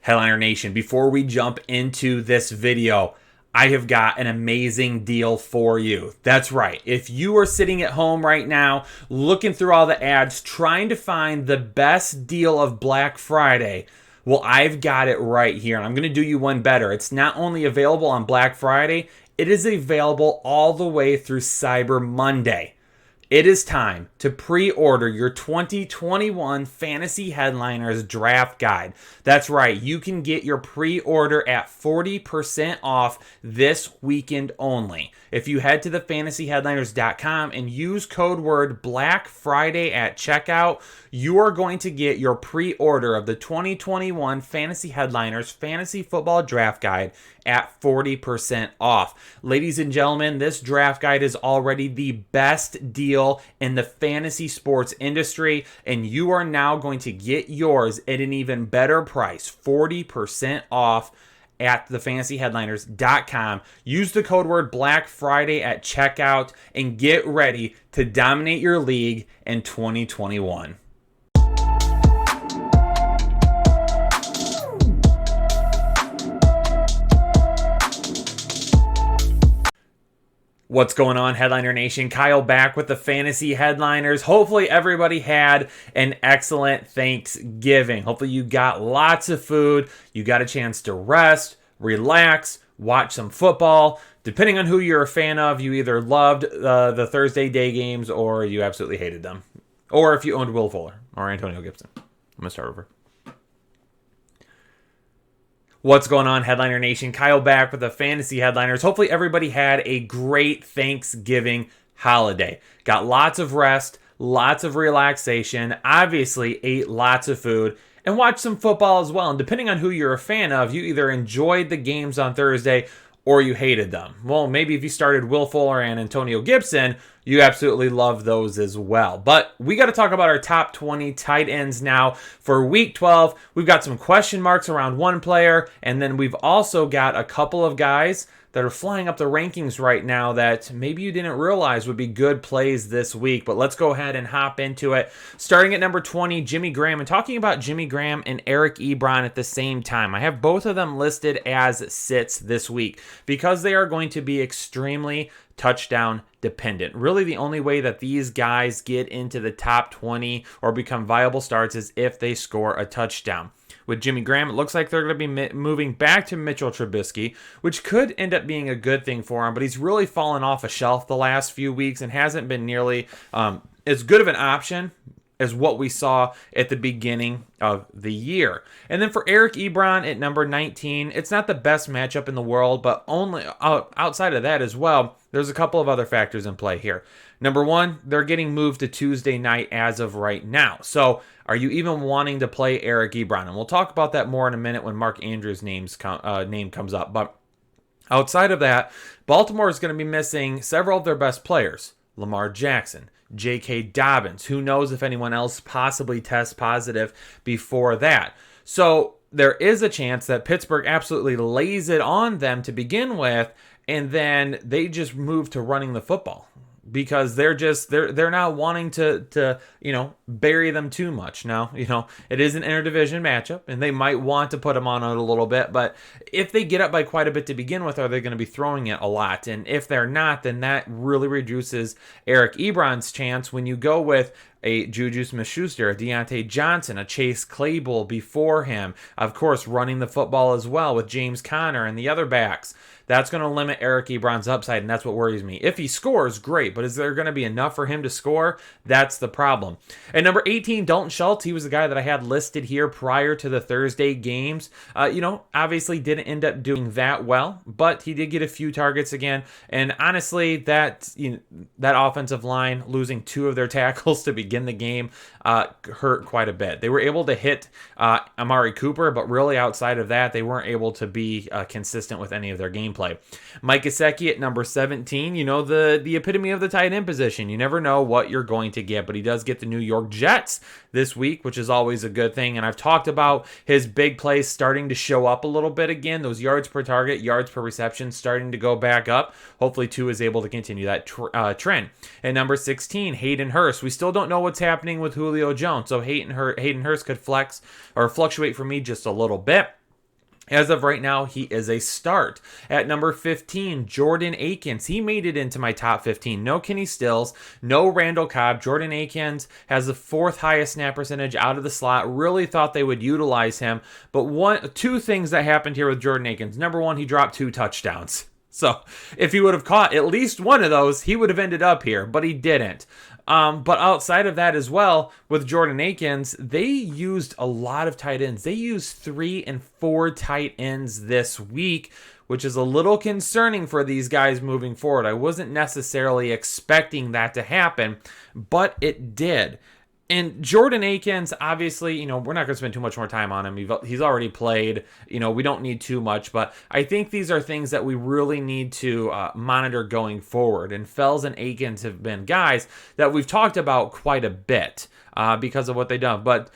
Headliner Nation, before we jump into this video, I have got an amazing deal for you. That's right. If you are sitting at home right now, looking through all the ads, trying to find the best deal of Black Friday, well, I've got it right here. And I'm going to do you one better. It's not only available on Black Friday, it is available all the way through Cyber Monday. It is time to pre-order your 2021 Fantasy Headliners Draft Guide. That's right, you can get your pre-order at 40% off this weekend only. If you head to thefantasyheadliners.com and use code word Black Friday at checkout, you are going to get your pre-order of the 2021 Fantasy Headliners Fantasy Football Draft Guide at 40% off. Ladies and gentlemen, this draft guide is already the best deal in the fantasy sports industry, and you are now going to get yours at an even better price, 40% off at thefantasyheadliners.com. Use the code word Black Friday at checkout and get ready to dominate your league in 2021. What's going on, Headliner Nation? Kyle back with the Fantasy Headliners. Hopefully everybody had an excellent Thanksgiving. Hopefully you got lots of food, you got a chance to rest, relax, watch some football. Depending on who you're a fan of, you either loved the Thursday day games or you absolutely hated them. Or if you owned Will Fuller or Antonio Gibson. I'm going to start over. What's going on, Headliner Nation? Kyle back with the Fantasy Headliners. Hopefully everybody had a great Thanksgiving holiday. Got lots of rest, lots of relaxation, obviously ate lots of food, and watched some football as well. And depending on who you're a fan of, you either enjoyed the games on Thursday or you hated them. Well, maybe if you started Will Fuller and Antonio Gibson, you absolutely love those as well. But we got to talk about our top 20 tight ends now for Week 12. We've got some question marks around one player, and then we've also got a couple of guys that are flying up the rankings right now that maybe you didn't realize would be good plays this week. But let's go ahead and hop into it. Starting at number 20, Jimmy Graham. And talking about Jimmy Graham and Eric Ebron at the same time. I have both of them listed as sits this week because they are going to be extremely touchdown dependent. Really, the only way that these guys get into the top 20 or become viable starts is if they score a touchdown. With Jimmy Graham, it looks like they're going to be moving back to Mitchell Trubisky, which could end up being a good thing for him, but he's really fallen off a shelf the last few weeks and hasn't been nearly as good of an option as what we saw at the beginning of the year. And then for Eric Ebron at number 19, it's not the best matchup in the world, but only outside of that as well, there's a couple of other factors in play here. Number one, they're getting moved to Tuesday night as of right now. So are you even wanting to play Eric Ebron? And we'll talk about that more in a minute when Mark Andrews' name comes up. But outside of that, Baltimore is going to be missing several of their best players. Lamar Jackson, J.K. Dobbins. Who knows if anyone else possibly tests positive before that. So there is a chance that Pittsburgh absolutely lays it on them to begin with, and then they just move to running the football because they're not wanting to bury them too much. Now, it is an interdivision matchup and they might want to put them on it a little bit, but if they get up by quite a bit to begin with, are they going to be throwing it a lot? And if they're not, then that really reduces Eric Ebron's chance when you go with a Juju Smith-Schuster, a Deontay Johnson, a Chase Claypool before him. Of course, running the football as well with James Conner and the other backs. That's going to limit Eric Ebron's upside, and that's what worries me. If he scores, great, but is there going to be enough for him to score? That's the problem. At number 18, Dalton Schultz. He was the guy that I had listed here prior to the Thursday games. Obviously didn't end up doing that well, but he did get a few targets again. And honestly, that offensive line losing two of their tackles to begin the game hurt quite a bit. They were able to hit Amari Cooper, but really outside of that, they weren't able to be consistent with any of their gameplay. Mike Gesicki at number 17, the epitome of the tight end position. You never know what you're going to get, but he does get the New York Jets this week, which is always a good thing. And I've talked about his big plays starting to show up a little bit again. Those yards per target, yards per reception starting to go back up. Hopefully, Tua is able to continue that trend. At number 16, Hayden Hurst. We still don't know what's happening with Julio Jones, so Hayden Hurst could flex or fluctuate for me just a little bit. As of right now, he is a start. At number 15, Jordan Akins. He made it into my top 15. No Kenny Stills, no Randall Cobb. Jordan Akins has the 4th highest snap percentage out of the slot. Really thought they would utilize him. But two things that happened here with Jordan Akins. Number one, he dropped 2 touchdowns. So if he would have caught at least one of those, he would have ended up here, but he didn't. But outside of that as well, with Jordan Akins, they used a lot of tight ends. They used 3 and 4 tight ends this week, which is a little concerning for these guys moving forward. I wasn't necessarily expecting that to happen, but it did. And Jordan Akins, obviously, we're not going to spend too much more time on him. He's already played. We don't need too much. But I think these are things that we really need to monitor going forward. And Fells and Akins have been guys that we've talked about quite a bit because of what they've done. But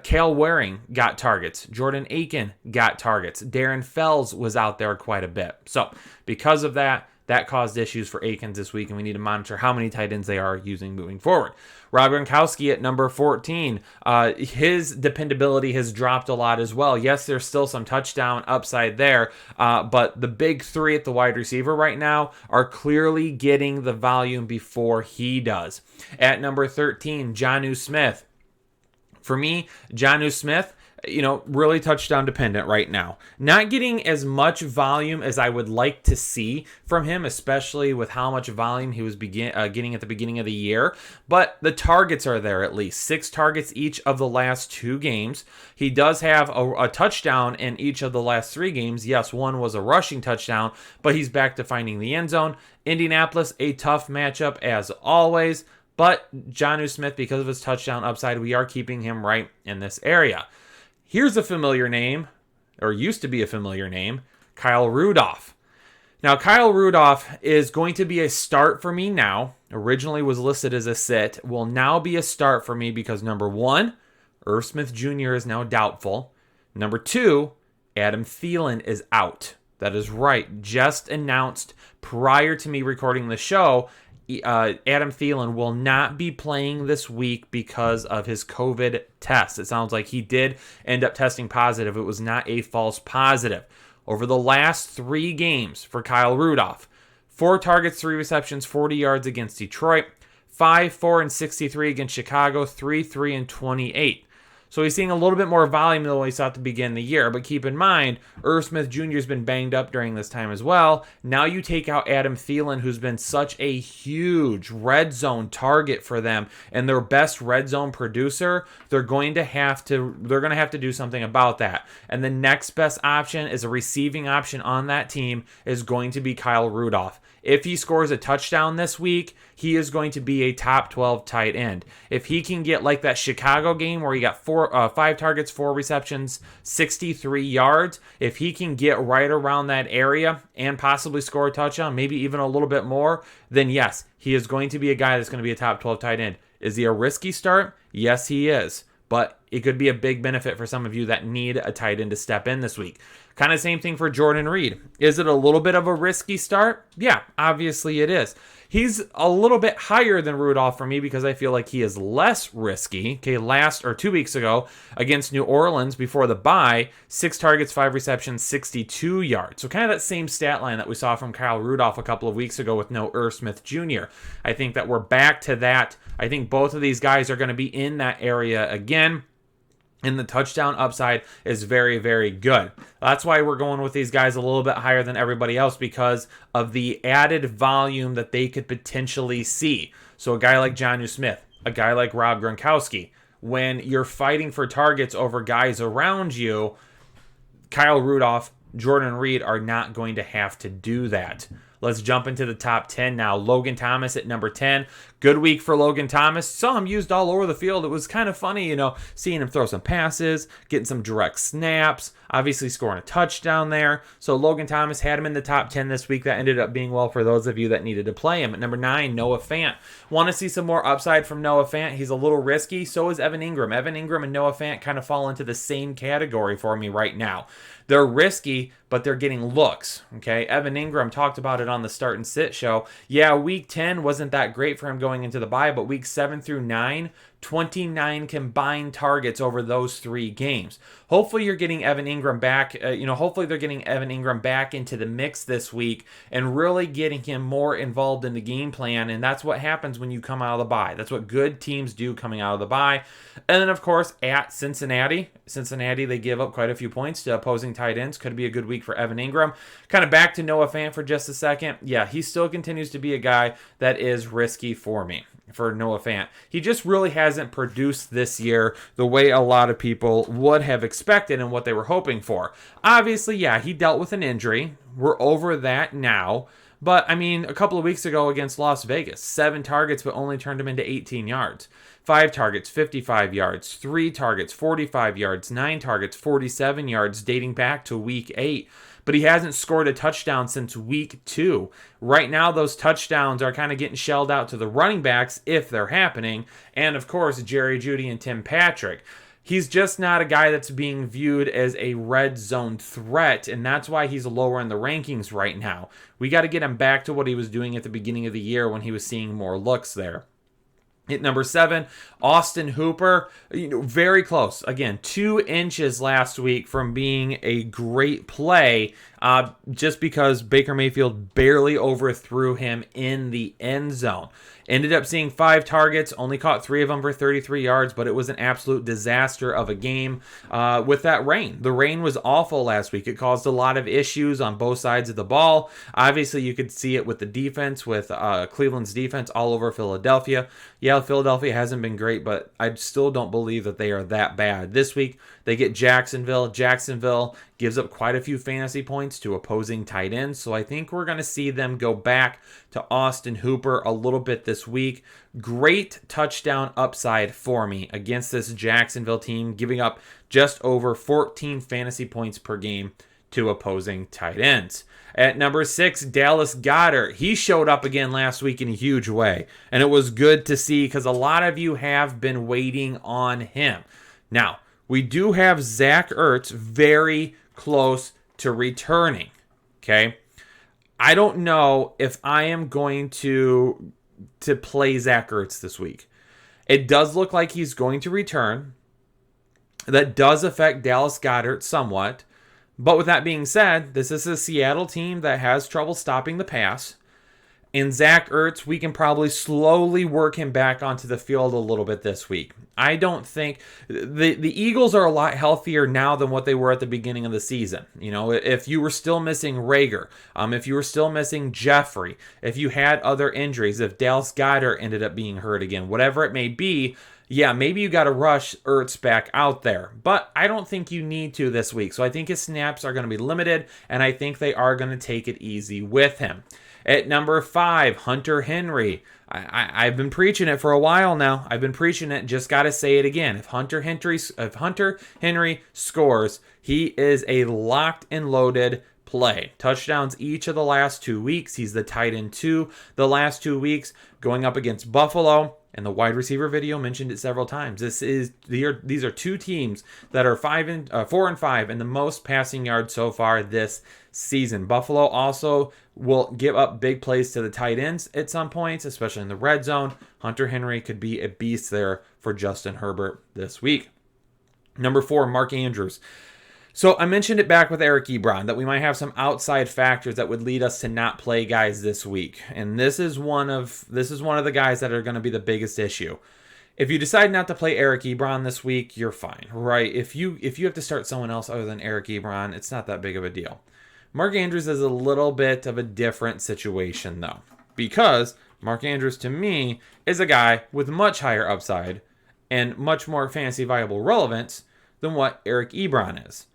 Cale Waring got targets. Jordan Akins got targets. Darren Fells was out there quite a bit. So because of that caused issues for Akins this week, and we need to monitor how many tight ends they are using moving forward. Rob Gronkowski at number 14. His dependability has dropped a lot as well. Yes, there's still some touchdown upside there, but the big 3 at the wide receiver right now are clearly getting the volume before he does. At number 13, Jonnu Smith. For me, Jonnu Smith, really touchdown dependent right now. Not getting as much volume as I would like to see from him, especially with how much volume he was getting at the beginning of the year. But the targets are there at least. 6 targets each of the last 2 games. He does have a touchdown in each of the last 3 games. Yes, one was a rushing touchdown, but he's back to finding the end zone. Indianapolis, a tough matchup as always. But Jonnu Smith, because of his touchdown upside, we are keeping him right in this area. Here's a familiar name, or used to be a familiar name, Kyle Rudolph. Now, Kyle Rudolph is going to be a start for me now. Originally was listed as a sit. Will now be a start for me because, number 1, Irv Smith Jr. is now doubtful. Number 2, Adam Thielen is out. That is right. Just announced prior to me recording the show, Adam Thielen will not be playing this week because of his COVID test. It sounds like he did end up testing positive. It was not a false positive. Over the last 3 games for Kyle Rudolph, 4 targets, 3 receptions, 40 yards against Detroit, 5, 4, and 63 against Chicago, 3, 3, and 28. So he's seeing a little bit more volume than what we saw at the beginning of the year. But keep in mind, Irv Smith Jr. has been banged up during this time as well. Now you take out Adam Thielen, who's been such a huge red zone target for them and their best red zone producer. They're going to have to do something about that. And the next best option is a receiving option on that team is going to be Kyle Rudolph. If he scores a touchdown this week, he is going to be a top 12 tight end. If he can get like that Chicago game where he got 5 targets, 4 receptions, 63 yards, if he can get right around that area and possibly score a touchdown, maybe even a little bit more, then yes, he is going to be a guy that's going to be a top 12 tight end. Is he a risky start? Yes, he is. But it could be a big benefit for some of you that need a tight end to step in this week. Kind of same thing for Jordan Reed. Is it a little bit of a risky start? Yeah, obviously it is. He's a little bit higher than Rudolph for me because I feel like he is less risky. Okay, 2 weeks ago against New Orleans before the bye, 6 targets, 5 receptions, 62 yards. So kind of that same stat line that we saw from Kyle Rudolph a couple of weeks ago with no Irv Smith Jr. I think that we're back to that. I think both of these guys are going to be in that area again. And the touchdown upside is very, very good. That's why we're going with these guys a little bit higher than everybody else because of the added volume that they could potentially see. So a guy like Jonnu Smith, a guy like Rob Gronkowski, when you're fighting for targets over guys around you, Kyle Rudolph, Jordan Reed are not going to have to do that. Let's jump into the top 10 now. Logan Thomas at number 10. Good week for Logan Thomas. Saw him used all over the field. It was kind of funny, seeing him throw some passes, getting some direct snaps, obviously scoring a touchdown there. So Logan Thomas had him in the top 10 this week. That ended up being well for those of you that needed to play him. At number 9, Noah Fant. Want to see some more upside from Noah Fant. He's a little risky. So is Evan Ingram. Evan Ingram and Noah Fant kind of fall into the same category for me right now. They're risky, but they're getting looks. Okay, Evan Ingram talked about it on the Start and Sit show. Yeah, week 10 wasn't that great for him going into the bye, but week 7 through 9, 29 combined targets over those 3 games. Hopefully you're getting Evan Ingram back. Hopefully they're getting Evan Ingram back into the mix this week and really getting him more involved in the game plan. And that's what happens when you come out of the bye. That's what good teams do coming out of the bye. And then, of course, at Cincinnati, they give up quite a few points to opposing tight ends. Could be a good week for Evan Ingram. Kind of back to Noah Fant for just a second. Yeah, he still continues to be a guy that is risky for me, for Noah Fant. He just really hasn't produced this year the way a lot of people would have expected and what they were hoping for. Obviously, yeah, he dealt with an injury. We're over that now. But, I mean, a couple of weeks ago against Las Vegas, 7 targets but only turned him into 18 yards. 5 targets, 55 yards. 3 targets, 45 yards. 9 targets, 47 yards, dating back to week 8. But he hasn't scored a touchdown since week 2. Right now, those touchdowns are kind of getting shelled out to the running backs if they're happening. And, of course, Jerry Jeudy and Tim Patrick. He's just not a guy that's being viewed as a red zone threat, and that's why he's lower in the rankings right now. We got to get him back to what he was doing at the beginning of the year when he was seeing more looks there. At number 7, Austin Hooper, very close. Again, 2 inches last week from being a great play, just because Baker Mayfield barely overthrew him in the end zone. Ended up seeing 5 targets, only caught 3 of them for 33 yards, but it was an absolute disaster of a game with that rain. The rain was awful last week. It caused a lot of issues on both sides of the ball. Obviously, you could see it with the defense, with Cleveland's defense all over Philadelphia. Yeah, Philadelphia hasn't been great, but I still don't believe that they are that bad. This week, they get Jacksonville. Jacksonville gives up quite a few fantasy points to opposing tight ends, so I think we're going to see them go back to Austin Hooper a little bit this week. Great touchdown upside for me against this Jacksonville team, giving up just over 14 fantasy points per game to opposing tight ends. At number 6, Dallas Goedert. He showed up again last week in a huge way, and it was good to see because a lot of you have been waiting on him. Now, we do have Zach Ertz very close to returning, okay? I don't know if I am going to play Zach Ertz this week. It does look like he's going to return. That does affect Dallas Goedert somewhat. But with that being said, this is a Seattle team that has trouble stopping the pass. And Zach Ertz, we can probably slowly work him back onto the field a little bit this week. I don't think the Eagles are a lot healthier now than what they were at the beginning of the season. You know, if you were still missing Rager, if you were still missing Jeffrey, if you had other injuries, if Dallas Goedert ended up being hurt again, whatever it may be, yeah, maybe you got to rush Ertz back out there. But I don't think you need to this week. So I think his snaps are going to be limited, and I think they are going to take it easy with him. At number 5, Hunter Henry. I've been preaching it for a while now. I've been preaching it. Just got to say it again. If Hunter Henry scores, he is a locked and loaded play. Touchdowns each of the last 2 weeks. He's the tight end 2 the last 2 weeks, going up against Buffalo. And the wide receiver video mentioned it several times. These are 2 teams that are 4 and 5 in the most passing yards so far this season. Buffalo also will give up big plays to the tight ends at some points, especially in the red zone. Hunter Henry could be a beast there for Justin Herbert this week. Number 4, Mark Andrews. So I mentioned it back with Eric Ebron that we might have some outside factors that would lead us to not play guys this week. And this is one of the guys that are going to be the biggest issue. If you decide not to play Eric Ebron this week, you're fine, right? If you have to start someone else other than Eric Ebron, it's not that big of a deal. Mark Andrews is a little bit of a different situation though, because Mark Andrews to me is a guy with much higher upside and much more fantasy viable relevance than what Eric Ebron is.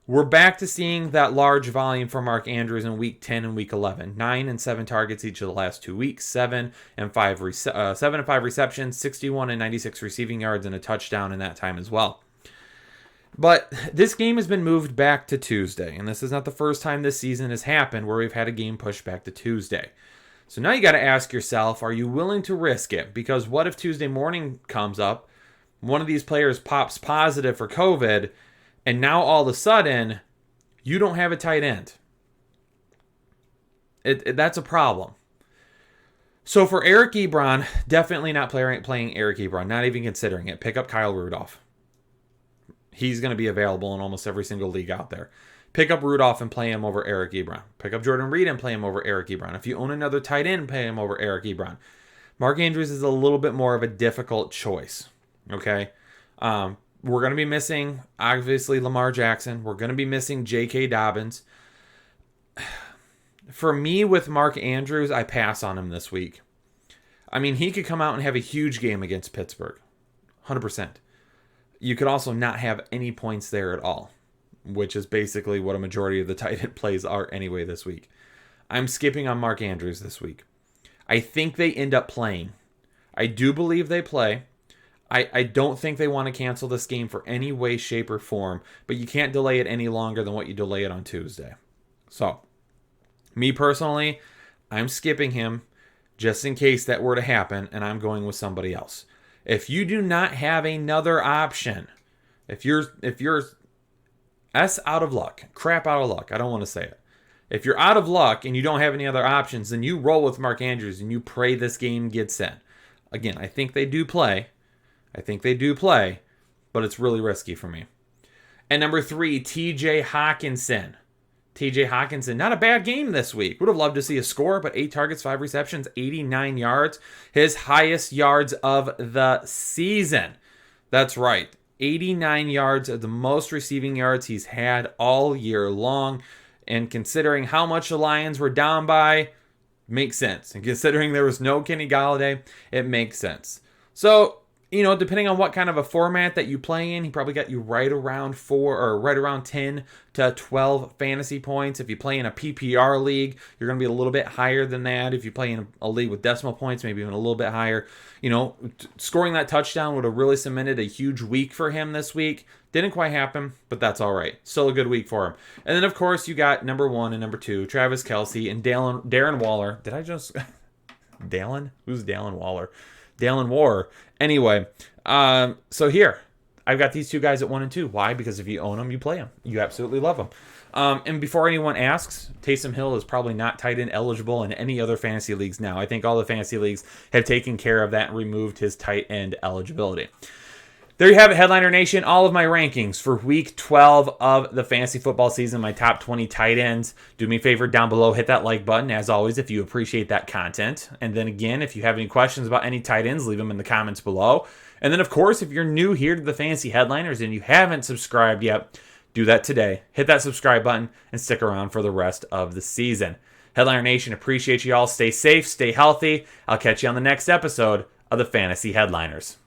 We're back to seeing that large volume for Mark Andrews in Week 10 and Week 11. 9 and 7 targets each of the last 2 weeks. 7 and 5 receptions, 61 and 96 receiving yards, and a touchdown in that time as well. But this game has been moved back to Tuesday, and this is not the first time this season has happened where we've had a game pushed back to Tuesday. So now you got to ask yourself, are you willing to risk it? Because what if Tuesday morning comes up, one of these players pops positive for COVID, and now all of a sudden, you don't have a tight end? That's a problem. So for Eric Ebron, definitely not playing Eric Ebron, not even considering it. Pick up Kyle Rudolph. He's going to be available in almost every single league out there. Pick up Rudolph and play him over Eric Ebron. Pick up Jordan Reed and play him over Eric Ebron. If you own another tight end, play him over Eric Ebron. Mark Andrews is a little bit more of a difficult choice. Okay? We're going to be missing, obviously, Lamar Jackson. We're going to be missing J.K. Dobbins. For me, with Mark Andrews, I pass on him this week. I mean, he could come out and have a huge game against Pittsburgh. 100%. You could also not have any points there at all, which is basically what a majority of the tight end plays are anyway this week. I'm skipping on Mark Andrews this week. I think they end up playing. I do believe they play. I don't think they want to cancel this game for any way, shape, or form, but you can't delay it any longer than what you delay it on Tuesday. So, me personally, I'm skipping him just in case that were to happen, and I'm going with somebody else. If you do not have another option, if you're out of luck, crap out of luck, I don't want to say it. If you're out of luck and you don't have any other options, then you roll with Mark Andrews and you pray this game gets in. Again, I think they do play. But it's really risky for me. And number 3, TJ Hawkinson. TJ Hawkinson, not a bad game this week. Would have loved to see a score, but 8 targets, 5 receptions, 89 yards. His highest yards of the season. That's right. 89 yards of the most receiving yards he's had all year long. And considering how much the Lions were down by, makes sense. And considering there was no Kenny Golladay, it makes sense. So, depending on what kind of a format that you play in, he probably got you right around 10 to 12 fantasy points. If you play in a PPR league, you're going to be a little bit higher than that. If you play in a league with decimal points, maybe even a little bit higher. Scoring that touchdown would have really cemented a huge week for him this week. Didn't quite happen, but that's all right. Still a good week for him. And then, of course, you got number 1 and number 2, Travis Kelce and Darren Waller. Did I just... Dallin? Who's Dallin Waller? Dallin Waller. Anyway, so here, I've got these 2 guys at 1 and 2. Why? Because if you own them, you play them. You absolutely love them. And before anyone asks, Taysom Hill is probably not tight end eligible in any other fantasy leagues now. I think all the fantasy leagues have taken care of that and removed his tight end eligibility. There you have it, Headliner Nation. All of my rankings for Week 12 of the fantasy football season, my top 20 tight ends. Do me a favor down below, hit that like button, as always, if you appreciate that content. And then again, if you have any questions about any tight ends, leave them in the comments below. And then, of course, if you're new here to the Fantasy Headliners and you haven't subscribed yet, do that today. Hit that subscribe button and stick around for the rest of the season. Headliner Nation, appreciate you all. Stay safe, stay healthy. I'll catch you on the next episode of the Fantasy Headliners.